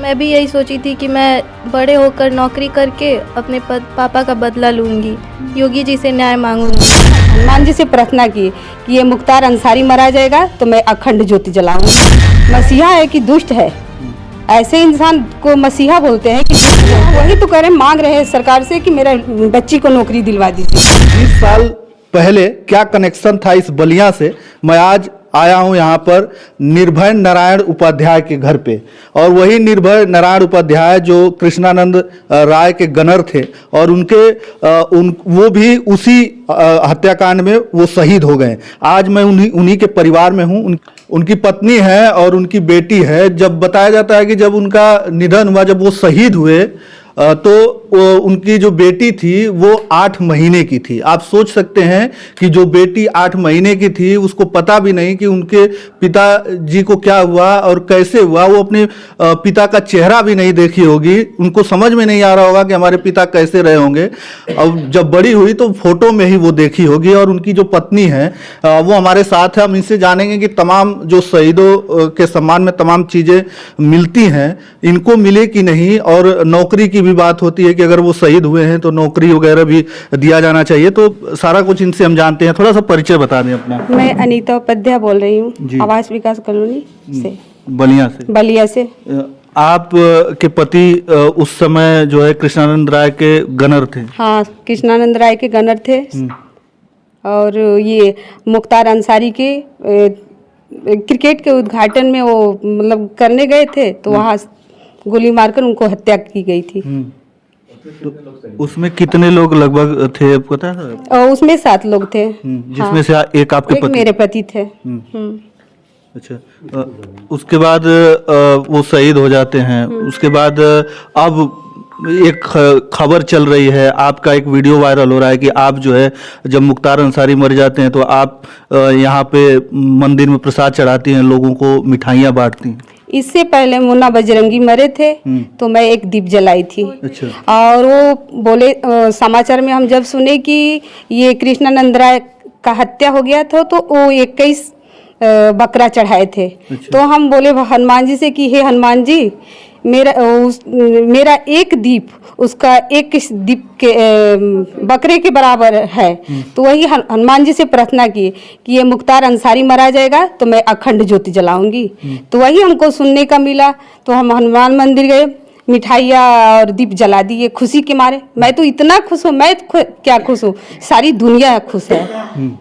मैं भी यही सोची थी कि मैं बड़े होकर नौकरी करके अपने पापा का बदला लूंगी, योगी जी से न्याय मांगूंगी। हनुमान जी से प्रार्थना की कि ये मुख्तार अंसारी मारा जाएगा तो मैं अखंड ज्योति जलाऊंगी। मसीहा है कि दुष्ट है, ऐसे इंसान को मसीहा बोलते हैं कि दुष्ट है। वही तो करें, मांग रहे हैं सरकार से कि मेरा बच्ची को नौकरी दिलवा दीजिए। 20 साल पहले क्या कनेक्शन था इस बलिया से, मैं आज आया हूं यहाँ पर निर्भय नारायण उपाध्याय के घर पे। और वही निर्भय नारायण उपाध्याय जो कृष्णानंद राय के गनर थे और वो भी उसी हत्याकांड में वो शहीद हो गए। आज मैं उन्हीं के परिवार में हूँ। उनकी पत्नी है और उनकी बेटी है। जब बताया जाता है कि जब उनका निधन हुआ, जब वो शहीद हुए, तो उनकी जो बेटी थी वो 8 महीने की थी। आप सोच सकते हैं कि जो बेटी 8 महीने की थी उसको पता भी नहीं कि उनके पिताजी को क्या हुआ और कैसे हुआ। वो अपने पिता का चेहरा भी नहीं देखी होगी, उनको समझ में नहीं आ रहा होगा कि हमारे पिता कैसे रहे होंगे। और जब बड़ी हुई तो फोटो में ही वो देखी होगी। और उनकी जो पत्नी है वो हमारे साथ है। हम इनसे जानेंगे कि तमाम जो शहीदों के सम्मान में तमाम चीज़ें मिलती हैं, इनको मिले कि नहीं। और नौकरी की भी बात होती है कि अगर वो शहीद हुए हैं तो नौकरी वगैरह भी दिया जाना चाहिए। तो सारा कुछ इनसे हम जानते हैं। थोड़ा सा परिचय बता दें अपना। मैं अनीता उपाध्याय बोल रही हूँ, आवास विकास कॉलोनी से, बलिया से। आप के पति उस समय जो है कृष्णानंद राय के गनर थे? हाँ, कृष्णानंद राय के गनर थे। और ये मुख्तार अंसारी के क्रिकेट के उद्घाटन में वो मतलब करने गए थे, तो वहाँ गोली मारकर उनको हत्या की गई थी। तो उसमें कितने लोग लगभग थे पता है? उसमें 7 लोग थे, जिसमें से एक आपके पति? मेरे पति थे। अच्छा, उसके बाद वो शहीद हो जाते हैं। उसके बाद अब एक खबर चल रही है, आपका एक वीडियो वायरल हो रहा है कि आप जो है जब मुख्तार अंसारी मर जाते हैं तो आप यहाँ पे मंदिर में प्रसाद चढ़ाती हैं, लोगों को मिठाइयाँ बांटती हैं। इससे पहले मुन्ना बजरंगी मरे थे तो मैं एक दीप जलाई थी। अच्छा। और वो बोले समाचार में हम जब सुने कि ये कृष्णानंद राय का हत्या हो गया था तो वो 21 बकरा चढ़ाए थे। अच्छा। तो हम बोले हनुमान जी से कि हे हनुमान जी, मेरा एक दीप उसका एक दीप के बकरे के बराबर है। तो वही हनुमान जी से प्रार्थना की कि ये मुख्तार अंसारी मारा जाएगा तो मैं अखंड ज्योति जलाऊंगी। तो वही हमको सुनने का मिला, तो हम हनुमान मंदिर गए, मिठाइयाँ और दीप जला दिए खुशी के मारे। मैं तो इतना खुश हूँ, मैं क्या खुश हूँ, सारी दुनिया खुश है।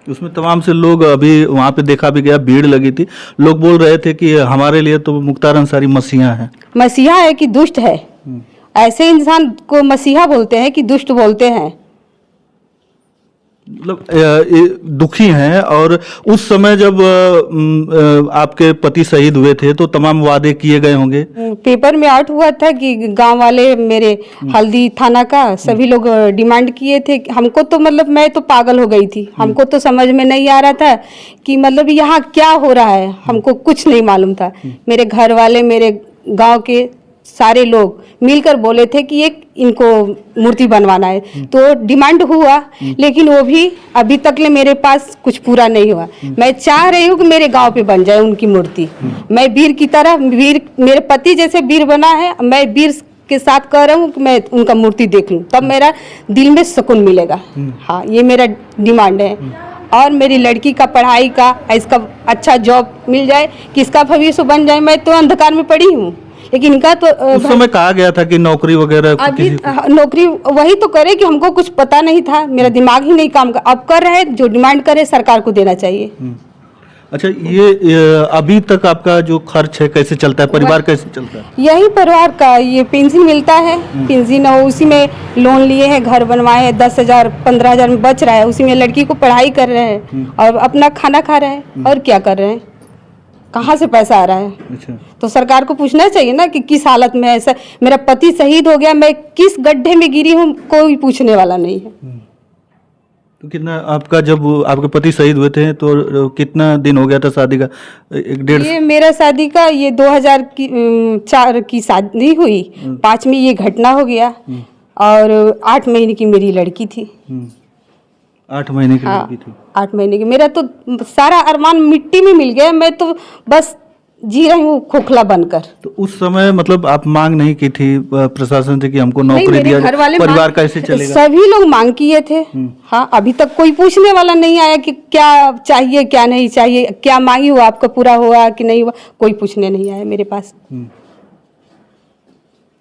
उसमें तमाम से लोग, अभी वहाँ पे देखा भी गया, भीड़ लगी थी। लोग बोल रहे थे कि हमारे लिए तो मुख्तार अंसारी मसीहा है। मसीहा है कि दुष्ट है, ऐसे इंसान को मसीहा बोलते हैं कि दुष्ट बोलते हैं। मतलब दुखी हैं। और उस समय जब आपके पति शहीद हुए थे तो तमाम वादे किए गए होंगे। पेपर में आउट हुआ था कि गांव वाले मेरे हल्दी थाना का सभी लोग डिमांड किए थे। हमको तो मतलब मैं तो पागल हो गई थी, हमको तो समझ में नहीं आ रहा था कि मतलब यहाँ क्या हो रहा है, हमको कुछ नहीं मालूम था। मेरे घर वाले, मेरे गाँव के सारे लोग मिलकर बोले थे कि एक इनको मूर्ति बनवाना है। तो डिमांड हुआ, लेकिन वो भी अभी तक ले मेरे पास कुछ पूरा नहीं हुआ। मैं चाह रही हूँ कि मेरे गांव पे बन जाए उनकी मूर्ति। मैं वीर की तरह, वीर मेरे पति जैसे वीर बना है, मैं वीर के साथ कह रहा हूँ कि मैं उनका मूर्ति देख लूँ, तब मेरा दिल में सुकून मिलेगा। हाँ, ये मेरा डिमांड है। और मेरी लड़की का पढ़ाई का, इसका अच्छा जॉब मिल जाए, कि इसका भविष्य बन जाए। मैं तो अंधकार में पड़ी हूँ, लेकिन इनका तो उस समय कहा गया था कि नौकरी वगैरह अभी नौकरी वही तो करे कि हमको कुछ पता नहीं था, मेरा दिमाग ही नहीं काम कर। अब कर रहे, जो डिमांड करे सरकार को देना चाहिए। अच्छा, ये अभी तक आपका जो खर्च है कैसे चलता है, परिवार कैसे चलता है? यही परिवार का ये पेंशन मिलता है, पेंशन उसी में लोन लिए हैं, घर बनवाए हैं, 10,000 15,000 में बच रहा है, उसी में लड़की को पढ़ाई कर रहे हैं और अपना खाना खा रहे हैं। और क्या कर रहे हैं, कहाँ से पैसा आ रहा है? अच्छा। तो सरकार को पूछना चाहिए ना कि किस हालत में है। मेरा पति शहीद हो गया, मैं किस गड्ढे में गिरी हूँ, कोई पूछने वाला नहीं है। तो कितना आपका, जब आपके पति शहीद हुए थे तो कितना दिन हो गया था शादी का? 1-1.5? ये मेरा शादी का, ये 2004 की शादी हुई, 5 में ये घटना हो गया। और 8 महीने की मेरी लड़की थी। 8 महीने की लड़की थी। 8 महीने की। मेरा तो सारा अरमान मिट्टी में मिल गया। मैं तो बस जी रही हूँ खोखला बनकर। तो उस समय मतलब आप मांग नहीं की थी प्रशासन से कि हमको नहीं, नौकरी मेरे दिया घर जाए, वाले परिवार कैसे चलेगा? सभी लोग मांग किए थे। हाँ, अभी तक कोई पूछने वाला नहीं आया कि क्या चाहिए क्या नहीं चाहिए, क्या मांगी हुआ आपका पूरा हुआ कि नहीं हुआ, कोई पूछने नहीं आया मेरे पास।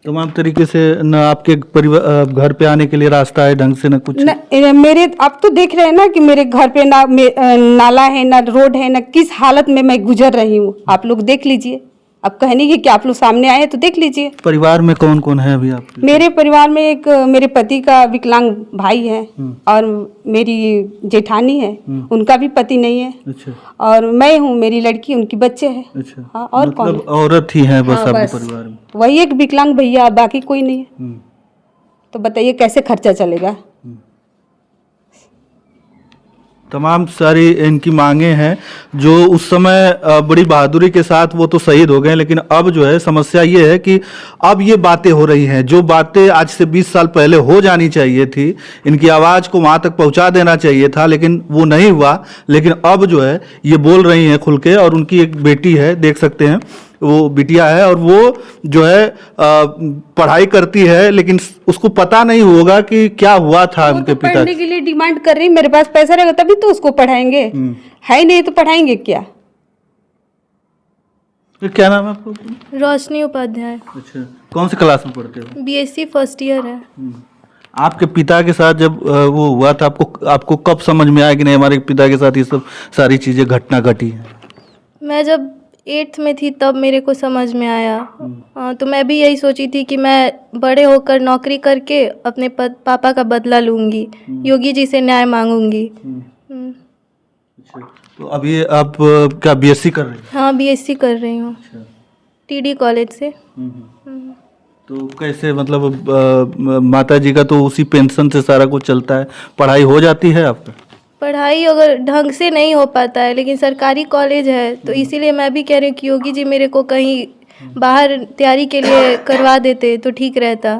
तमाम तरीके से न आपके परिवार घर पे आने के लिए रास्ता है ढंग से, न कुछ। मेरे आप तो देख रहे हैं ना कि मेरे घर पे ना नाला है, ना रोड है, ना किस हालत में मैं गुजर रही हूँ। आप लोग देख लीजिए, अब कहने की कि आप लोग सामने आए हैं तो देख लीजिए। परिवार में कौन कौन है अभी आपके? मेरे परिवार में एक मेरे पति का विकलांग भाई है और मेरी जेठानी है, उनका भी पति नहीं है। अच्छा। और मैं हूँ, मेरी लड़की, उनकी बच्चे हैं। अच्छा। हाँ, और कौन मतलब है? औरत ही है बस हाँ, आपके बस परिवार में? वही एक विकलांग भैया, बाकी कोई नहीं है। तो बताइए कैसे खर्चा चलेगा? तमाम सारी इनकी मांगे हैं जो उस समय बड़ी बहादुरी के साथ वो तो शहीद हो गए, लेकिन अब जो है समस्या ये है कि अब ये बातें हो रही हैं जो बातें आज से 20 साल पहले हो जानी चाहिए थी। इनकी आवाज़ को वहाँ तक पहुँचा देना चाहिए था, लेकिन वो नहीं हुआ। लेकिन अब जो है ये बोल रही हैं खुल के, और उनकी एक बेटी है, देख सकते हैं वो बिटिया है, और वो जो है पढ़ाई करती है, लेकिन उसको पता नहीं होगा कि क्या हुआ था उनके तो पिता। पढ़ने के लिए डिमांड कर रही, मेरे पास पैसा रहेगा तभी तो उसको पढ़ाएंगे, है नहीं तो पढ़ाएंगे क्या? क्या नाम है आपको? रोशनी उपाध्याय, अच्छा, कौन सी क्लास में पढ़ते हो? बीएससी फर्स्ट ईयर है। आपके पिता के साथ जब वो हुआ था, आपको कब समझ में आया कि नहीं हमारे पिता के साथ ये सब सारी चीजें घटना घटी है? मैं जब 8th में थी तब मेरे को समझ में आया। तो मैं भी यही सोची थी कि मैं बड़े होकर नौकरी करके अपने पापा का बदला लूँगी, योगी जी से न्याय मांगूंगी। तो अभी आप क्या बीएससी कर रहे हैं? हाँ, बीएससी कर रही हूँ टीडी कॉलेज से। तो कैसे मतलब माता जी का तो उसी पेंशन से सारा कुछ चलता है, पढ़ाई हो जाती है आपका? पढ़ाई अगर ढंग से नहीं हो पाता है, लेकिन सरकारी कॉलेज है तो इसीलिए मैं भी कह रही हूँ कि योगी जी मेरे को कहीं बाहर तैयारी के लिए करवा देते तो ठीक रहता।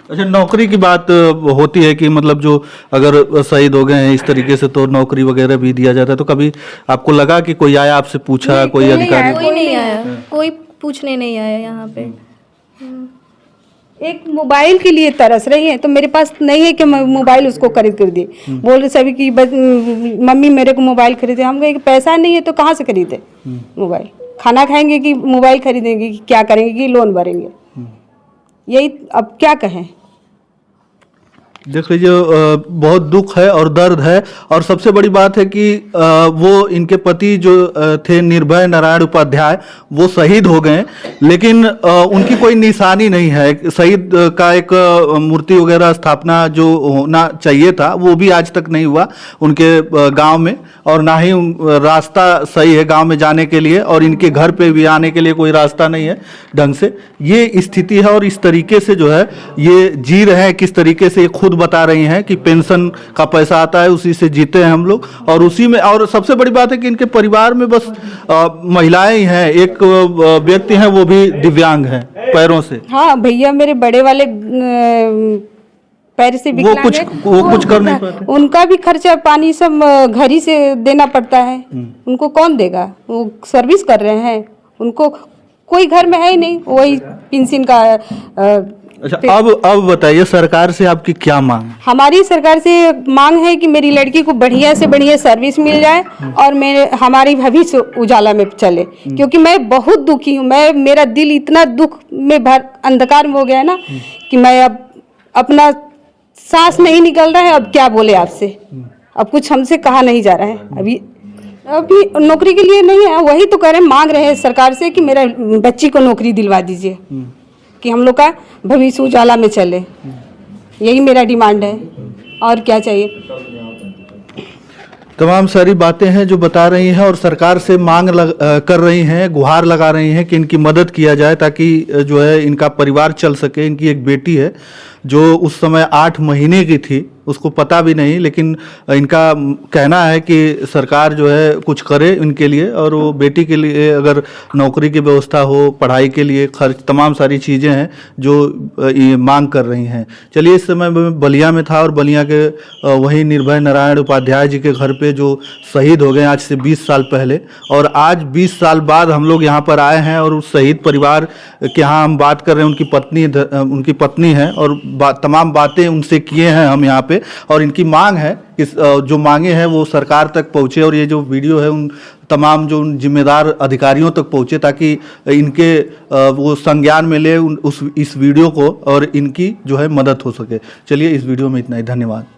अच्छा, नौकरी की बात होती है कि मतलब जो अगर शहीद हो गए हैं इस तरीके से तो नौकरी वगैरह भी दिया जाता है, तो कभी आपको लगा कि कोई आया आपसे पूछा, कोई अधिकारी? कोई नहीं आया, कोई पूछने नहीं आया यहाँ पे। एक मोबाइल के लिए तरस रही है, तो मेरे पास नहीं है कि मैं मोबाइल उसको खरीद कर दिए। बोल रहे सभी कि मम्मी मेरे को मोबाइल खरीदे। हम कहे कि पैसा नहीं है तो कहाँ से खरीदे मोबाइल? खाना खाएंगे कि मोबाइल खरीदेंगे कि क्या करेंगे कि लोन भरेंगे? यही अब क्या कहें। देख लीजिए, बहुत दुख है और दर्द है, और सबसे बड़ी बात है कि वो इनके पति जो थे निर्भय नारायण उपाध्याय, वो शहीद हो गए, लेकिन उनकी कोई निशानी नहीं है। शहीद का एक मूर्ति वगैरह स्थापना जो होना चाहिए था वो भी आज तक नहीं हुआ उनके गांव में, और ना ही रास्ता सही है गांव में जाने के लिए, और इनके घर पे भी आने के लिए कोई रास्ता नहीं है ढंग से। ये स्थिति है, और इस तरीके से जो है ये जी रहे हैं, किस तरीके से ये खुद बता रही हैं कि पेंशन का पैसा आता है उसी से जीते हैं हम लोग, और उसी में। और सबसे बड़ी बात है कि इनके परिवार में बस महिलाएं ही हैं, एक व्यक्ति हैं वो भी दिव्यांग हैं पैरों से। हाँ भैया, मेरे बड़े वाले पैर से विकलांग है, वो कुछ कर नहीं पाते। उनका भी खर्चा पानी सब घर ही से देना पड़ता है। उनको कौन देगा? वो सर्विस कर रहे हैं, उनको कोई घर में है ही नहीं, वही पेंशन का। अच्छा, अब बताइए सरकार से आपकी क्या मांग? हमारी सरकार से मांग है कि मेरी लड़की को बढ़िया से बढ़िया सर्विस मिल जाए और हमारी भविष्य उजाला में चले, क्योंकि मैं बहुत दुखी हूँ। मेरा दिल इतना दुख में अंधकार में हो गया है ना कि मैं अब अपना सांस नहीं निकल रहा है। अब क्या बोले आपसे, अब कुछ हमसे कहा नहीं जा रहा है। अभी नौकरी के लिए नहीं है, वही तो कह रहे हैं, मांग रहे हैं सरकार से कि मेरा बच्ची को नौकरी दिलवा दीजिए कि हम लोग का भविष्य उजाला में चले। यही मेरा डिमांड है, और क्या चाहिए। तमाम सारी बातें हैं जो बता रही हैं, और सरकार से मांग कर रही हैं, गुहार लगा रही हैं कि इनकी मदद किया जाए ताकि जो है इनका परिवार चल सके। इनकी एक बेटी है जो उस समय 8 महीने की थी, उसको पता भी नहीं, लेकिन इनका कहना है कि सरकार जो है कुछ करे इनके लिए, और वो बेटी के लिए अगर नौकरी की व्यवस्था हो, पढ़ाई के लिए खर्च, तमाम सारी चीज़ें हैं जो ये मांग कर रही हैं। चलिए, इस समय मैं बलिया में था और बलिया के वही निर्भय नारायण उपाध्याय जी के घर पे जो शहीद हो गए आज से 20 साल पहले, और आज 20 साल बाद हम लोग यहाँ पर आए हैं और उस शहीद परिवार के यहाँ हम बात कर रहे हैं। उनकी पत्नी है और तमाम बातें उनसे किए हैं हम यहाँ पे, और इनकी मांग है कि जो मांगे हैं वो सरकार तक पहुँचे, और ये जो वीडियो है उन तमाम जो उन जिम्मेदार अधिकारियों तक पहुँचे, ताकि इनके वो संज्ञान में ले इस वीडियो को और इनकी जो है मदद हो सके। चलिए, इस वीडियो में इतना ही, धन्यवाद।